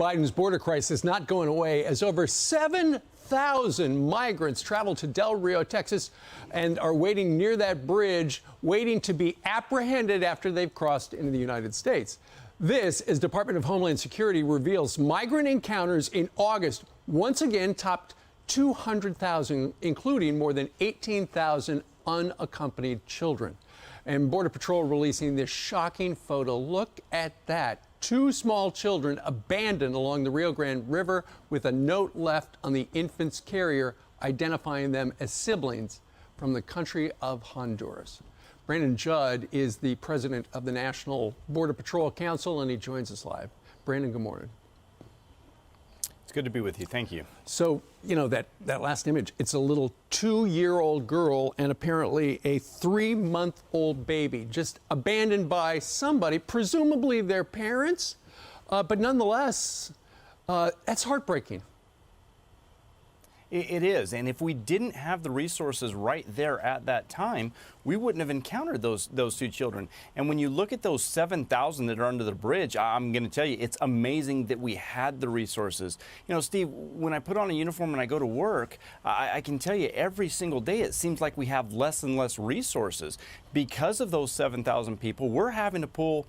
Biden's border crisis not going away as over 7,000 migrants travel to Del Rio, Texas, and are waiting near that bridge, waiting to be apprehended after they've crossed into the United States. This, as Department of Homeland Security reveals, migrant encounters in August once again topped 200,000, including more than 18,000 unaccompanied children. And Border Patrol releasing this shocking photo. Look at that. Two small children abandoned along the Rio Grande River with a note left on the infant's carrier identifying them as siblings from the country of Honduras. Brandon Judd is the president of the National Border Patrol Council, and he joins us live. Brandon, good morning. It's good to be with you. Thank you. So, you know, that last image, it's a little 2-year-old girl and apparently a 3-month-old baby just abandoned by somebody, presumably their parents. But nonetheless, that's heartbreaking. It is. And if we didn't have the resources right there at that time, we wouldn't have encountered those two children. And when you look at those 7,000 that are under the bridge, I'm going to tell you, it's amazing that we had the resources. You know, Steve, when I put on a uniform and I go to work, I can tell you every single day it seems like we have less and less resources. Because of those 7,000 people, we're having to pull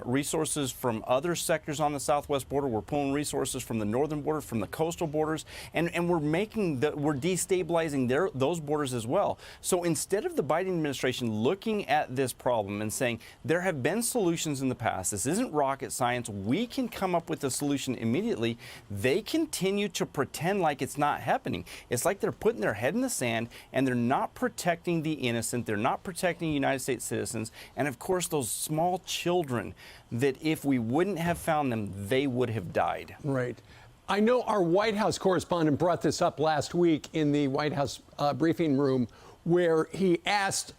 resources from other sectors on the southwest border. We're pulling resources from the northern border, from the coastal borders, and we're destabilizing those borders as well. So instead of the Biden administration looking at this problem and saying there have been solutions in the past, this isn't rocket science, we can come up with a solution immediately, they continue to pretend like it's not happening. It's like they're putting their head in the sand and they're not protecting the innocent, they're not protecting United States citizens, and of course those small children that if we wouldn't have found them, they would have died. Right. I know our White House correspondent brought this up last week in the White House briefing room, where he asked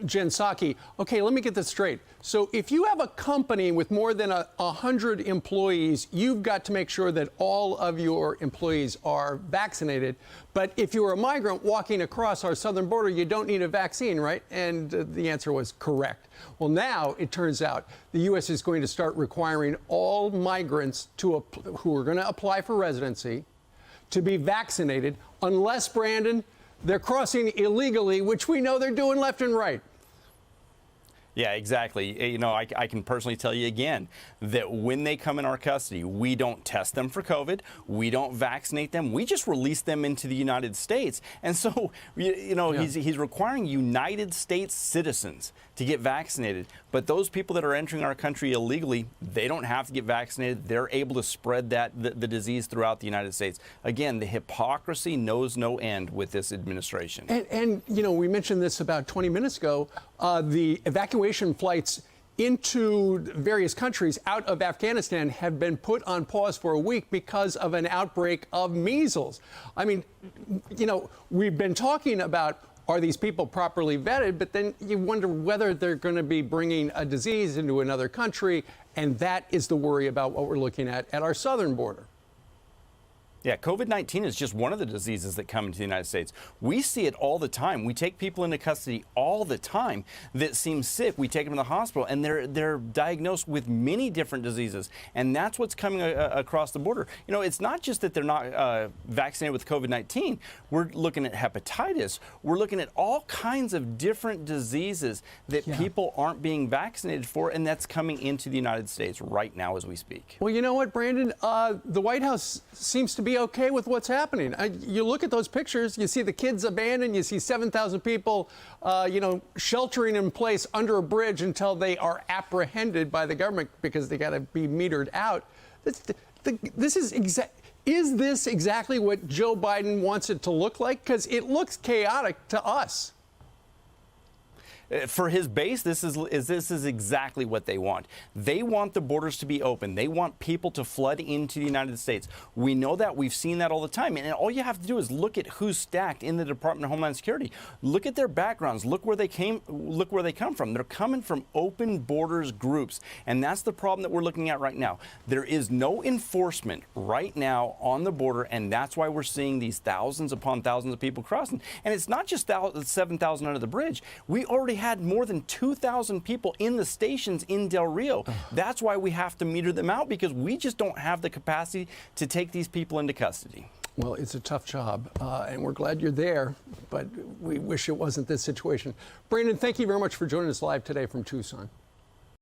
Jen Psaki, okay, let me get this straight. So if you have a company with more than 100 employees, you've got to make sure that all of your employees are vaccinated. But if you're a migrant walking across our southern border, you don't need a vaccine, right? And the answer was correct. Well, now it turns out the U.S. is going to start requiring all migrants who are going to apply for residency to be vaccinated, unless, Brandon, they're crossing illegally, which we know they're doing left and right. Yeah, exactly. You know, I can personally tell you again that when they come in our custody, we don't test them for COVID. We don't vaccinate them. We just release them into the United States. And so, you know, he's requiring United States citizens to get vaccinated. But those people that are entering our country illegally, they don't have to get vaccinated. They're able to spread the disease throughout the United States. Again, the hypocrisy knows no end with this administration. And you know, we mentioned this about 20 minutes ago. The evacuation flights into various countries out of Afghanistan have been put on pause for a week because of an outbreak of measles. I mean, you know, we've been talking about, are these people properly vetted? But then you wonder whether they're going to be bringing a disease into another country. And that is the worry about what we're looking at our southern border. Yeah, COVID-19 is just one of the diseases that come into the United States. We see it all the time. We take people into custody all the time that seem sick. We take them to the hospital, and they're diagnosed with many different diseases. And that's what's coming across the border. You know, it's not just that they're not vaccinated with COVID-19. We're looking at hepatitis. We're looking at all kinds of different diseases that people aren't being vaccinated for, and that's coming into the United States right now as we speak. Well, you know what, Brandon? The White House seems to be okay with what's happening. You look at those pictures, you see the kids abandoned, you see 7,000 people, you know, sheltering in place under a bridge until they are apprehended by the government because they got to be metered out. Is this exactly what Joe Biden wants it to look like? Because it looks chaotic to us. For his base, this is exactly what they want. They want the borders to be open. They want people to flood into the United States. We know that. We've seen that all the time. And all you have to do is look at who's stacked in the Department of Homeland Security. Look at their backgrounds. Look where they come from. They're coming from open borders groups. And that's the problem that we're looking at right now. There is no enforcement right now on the border, and that's why we're seeing these thousands upon thousands of people crossing. And it's not just 7,000 under the bridge. We already had more than 2,000 people in the stations in Del Rio. That's why we have to meter them out, because we just don't have the capacity to take these people into custody. Well, it's a tough job, and we're glad you're there, but we wish it wasn't this situation. Brandon, thank you very much for joining us live today from Tucson.